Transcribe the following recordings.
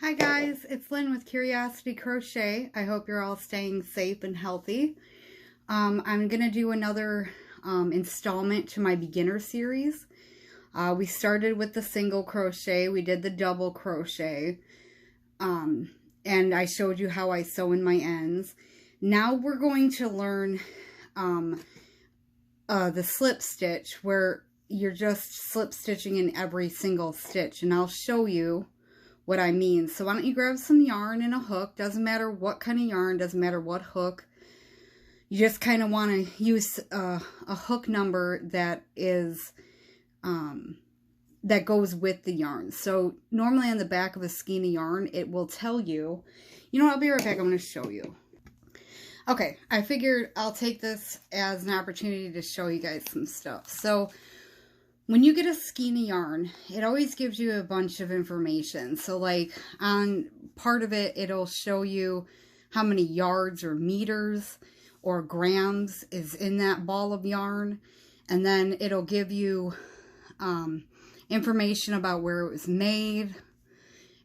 Hi guys, it's Lynn with Curiosity Crochet. I hope you're all staying safe and healthy. I'm going to do another installment to my beginner series. We started with the single crochet, we did the double crochet, and I showed you how I sew in my ends. Now we're going to learn the slip stitch, where you're just slip stitching in every single stitch, and I'll show you what I mean. So why don't you grab some yarn and a hook. Doesn't matter what kind of yarn, doesn't matter what hook. You just kind of want to use a hook number that is that goes with the yarn. So normally on the back of a skein of yarn, it will tell you, you know, I'll be right back. I'm going to show you. Okay, I figured I'll take this as an opportunity to show you guys some stuff. So when you get a skein of yarn, it always gives you a bunch of information. So like on part of it, it'll show you how many yards or meters or grams is in that ball of yarn. And then it'll give you information about where it was made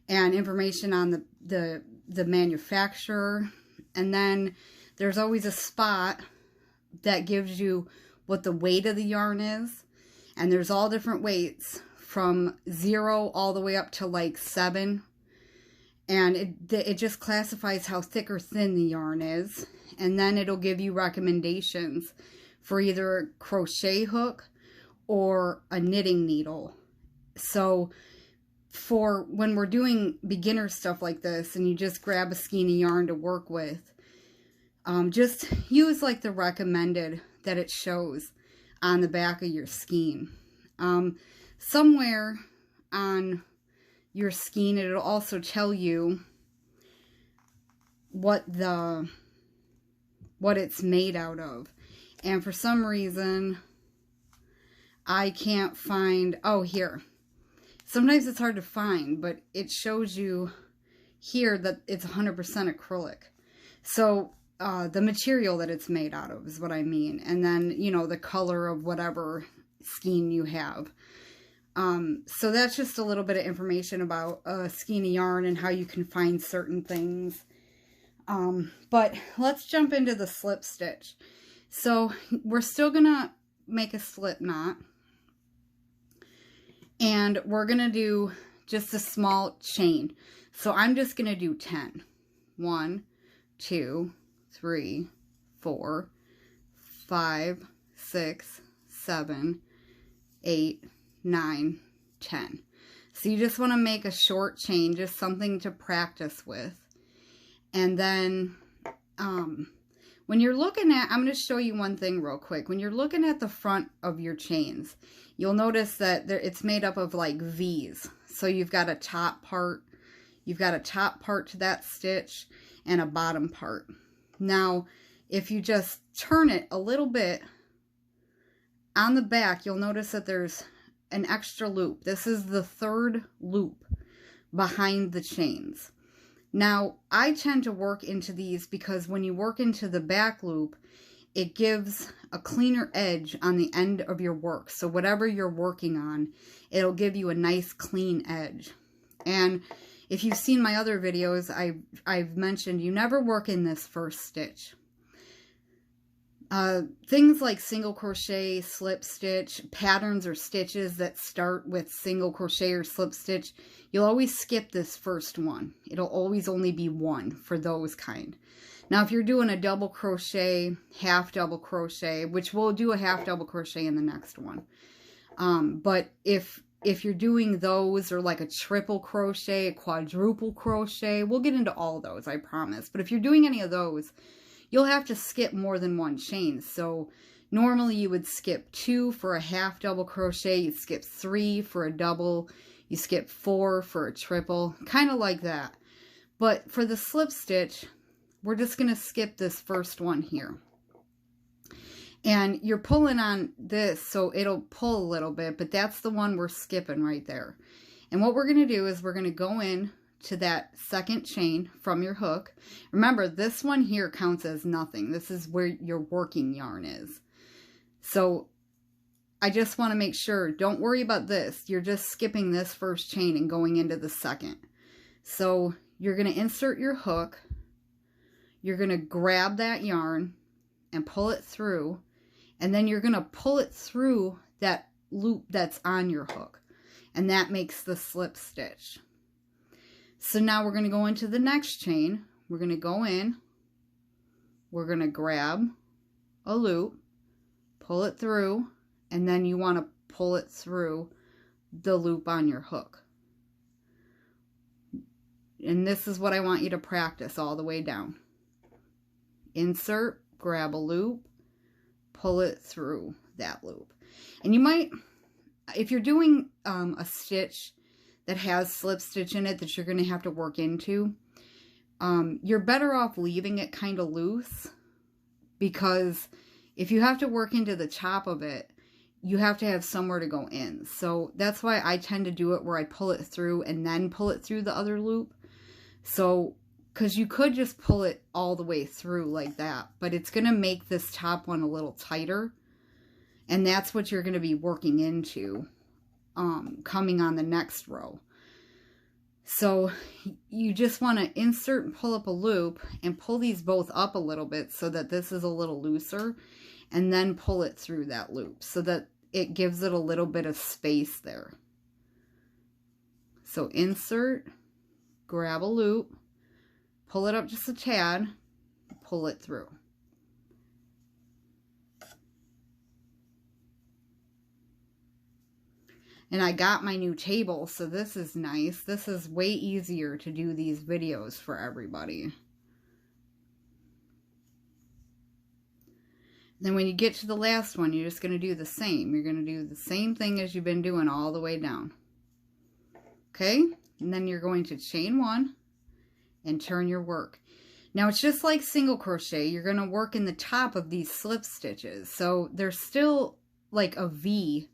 and information on the manufacturer. And then there's always a spot that gives you what the weight of the yarn is. And there's all different weights from 0 all the way up to like 7. And it just classifies how thick or thin the yarn is. And then it'll give you recommendations for either a crochet hook or a knitting needle. So for when we're doing beginner stuff like this and you just grab a skein of yarn to work with, just use like the recommended that it shows on the back of your skein. Somewhere on your skein, it'll also tell you what it's made out of. And for some reason, I can't find, oh, here. Sometimes it's hard to find, but it shows you here that it's 100% acrylic. So the material that it's made out of is what I mean. And then, you know, the color of whatever skein you have. So that's just a little bit of information about a skein of yarn and how you can find certain things. But let's jump into the slip stitch. So we're still gonna make a slip knot. And we're gonna do just a small chain. So I'm just gonna do 10. 1, 2, 3, 4, 5, 6, 7, 8, 9, 10. So you just want to make a short chain, just something to practice with. And then when you're looking at, I'm going to show you one thing real quick. When you're looking at the front of your chains, you'll notice that it's made up of like V's. So you've got a top part, to that stitch and a bottom part. Now, if you just turn it a little bit on the back, you'll notice that there's an extra loop. This is the third loop behind the chains. Now, I tend to work into these because when you work into the back loop, it gives a cleaner edge on the end of your work. So whatever you're working on, it'll give you a nice clean edge. And if you've seen my other videos, I've mentioned you never work in this first stitch. Things like single crochet, slip stitch, patterns or stitches that start with single crochet or slip stitch, you'll always skip this first one. It'll always only be one for those kind. Now, if you're doing a double crochet, half double crochet, which we'll do a half double crochet in the next one. But if you're doing those, or like a triple crochet, a quadruple crochet, we'll get into all those, I promise. But if you're doing any of those, you'll have to skip more than one chain. So normally you would skip 2 for a half double crochet, you skip 3 for a double, you skip 4 for a triple, kind of like that. But for the slip stitch, we're just going to skip this first one here. And you're pulling on this, so it'll pull a little bit, but that's the one we're skipping right there. And what we're going to do is we're going to go in to that second chain from your hook. Remember, this one here counts as nothing. This is where your working yarn is. So I just want to make sure, don't worry about this. You're just skipping this first chain and going into the second. So you're going to insert your hook, you're going to grab that yarn and pull it through, and then you're going to pull it through that loop that's on your hook, and that makes the slip stitch. So now we're going to go into the next chain. We're going to go in, we're going to grab a loop, pull it through, and then you want to pull it through the loop on your hook. And this is what I want you to practice all the way down. Insert, grab a loop, pull it through that loop. And you might, if you're doing a stitch that has slip stitch in it that you're going to have to work into, you're better off leaving it kind of loose, because if you have to work into the top of it, you have to have somewhere to go in. So that's why I tend to do it where I pull it through and then pull it through the other loop. So, because you could just pull it all the way through like that, but it's going to make this top one a little tighter. And that's what you're going to be working into coming on the next row. So you just want to insert and pull up a loop and pull these both up a little bit so that this is a little looser, and then pull it through that loop so that it gives it a little bit of space there. So insert, grab a loop, pull it up just a tad, pull it through. And I got my new table, so this is nice. This is way easier to do these videos for everybody. Then when you get to the last one, you're just going to do the same. You're going to do the same thing as you've been doing all the way down. Okay? And then you're going to chain one and turn your work. Now it's just like single crochet. You're going to work in the top of these slip stitches. So they're still like a V,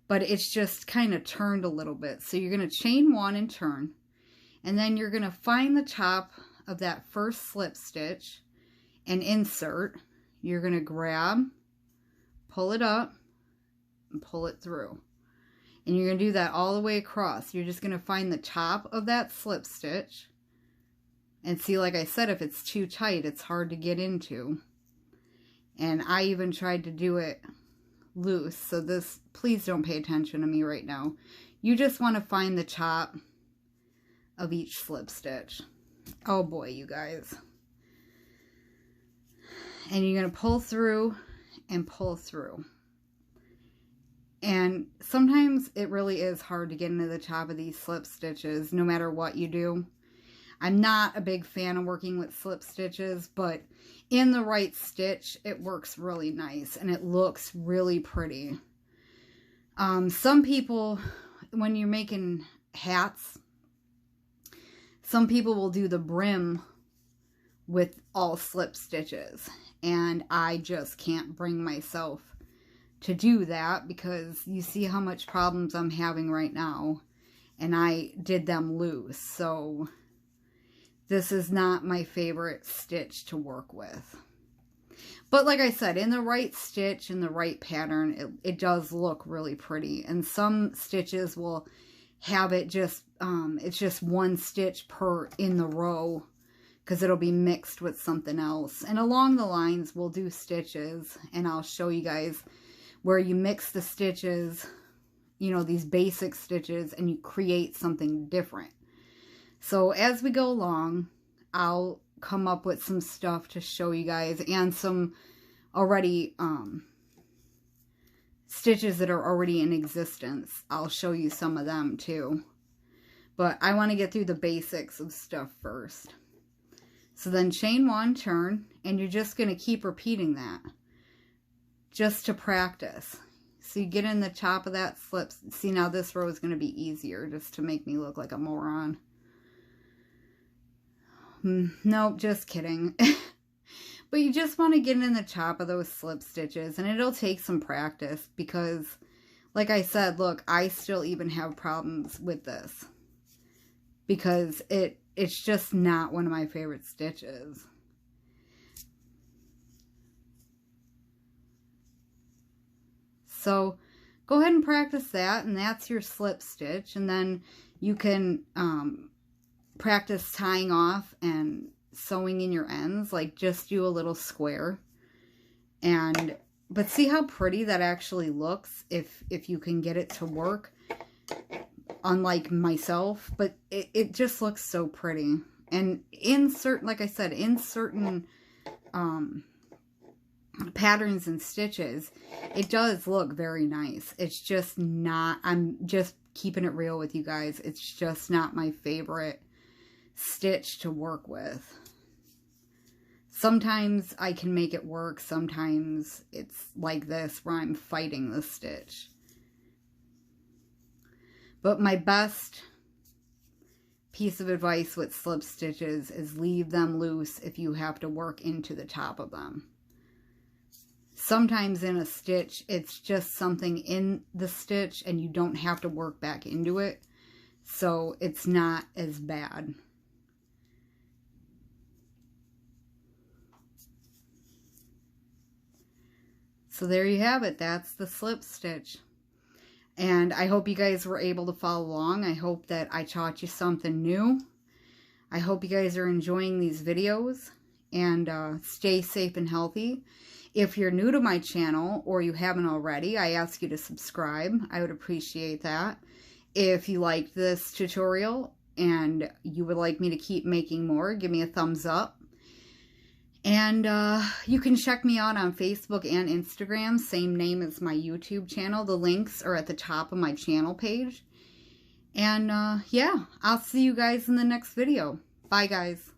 but it's just kind of turned a little bit. So you're going to chain one and turn. And then you're going to find the top of that first slip stitch and insert. You're going to grab, pull it up, and pull it through. And you're going to do that all the way across. You're just going to find the top of that slip stitch. And see, like I said, if it's too tight, it's hard to get into. And I even tried to do it loose. So this, please don't pay attention to me right now. You just want to find the top of each slip stitch. Oh boy, you guys. And you're going to pull through and pull through. And sometimes it really is hard to get into the top of these slip stitches, no matter what you do. I'm not a big fan of working with slip stitches, but in the right stitch, it works really nice and it looks really pretty. Some people, when you're making hats, some people will do the brim with all slip stitches, and I just can't bring myself to do that, because you see how much problems I'm having right now, and I did them loose. So this is not my favorite stitch to work with. But like I said, in the right stitch, in the right pattern, it does look really pretty. And some stitches will have it just, it's just one stitch per in the row, because it'll be mixed with something else. And along the lines, we'll do stitches, and I'll show you guys where you mix the stitches, you know, these basic stitches, and you create something different. So as we go along, I'll come up with some stuff to show you guys, and some already stitches that are already in existence. I'll show you some of them too. But I want to get through the basics of stuff first. So then chain one, turn, and you're just going to keep repeating that just to practice. So you get in the top of that slip. See, now this row is going to be easier, just to make me look like a moron. Nope, just kidding. But you just want to get in the top of those slip stitches, and it'll take some practice, because like I said, look, I still even have problems with this, because it's just not one of my favorite stitches. So go ahead and practice that, and that's your slip stitch. And then you can practice tying off and sewing in your ends, like just do a little square. But see how pretty that actually looks if you can get it to work, unlike myself. But it just looks so pretty. And in certain, like I said, in certain patterns and stitches, it does look very nice. It's just not, I'm just keeping it real with you guys, it's just not my favorite stitch to work with. Sometimes I can make it work, sometimes it's like this where I'm fighting the stitch. But my best piece of advice with slip stitches is leave them loose if you have to work into the top of them. Sometimes in a stitch, it's just something in the stitch and you don't have to work back into it. So it's not as bad. So there you have it. That's the slip stitch. And I hope you guys were able to follow along. I hope that I taught you something new. I hope you guys are enjoying these videos. And stay safe and healthy. If you're new to my channel or you haven't already, I ask you to subscribe. I would appreciate that. If you liked this tutorial and you would like me to keep making more, give me a thumbs up. And you can check me out on Facebook and Instagram, same name as my YouTube channel. The links are at the top of my channel page. And yeah, I'll see you guys in the next video. Bye, guys.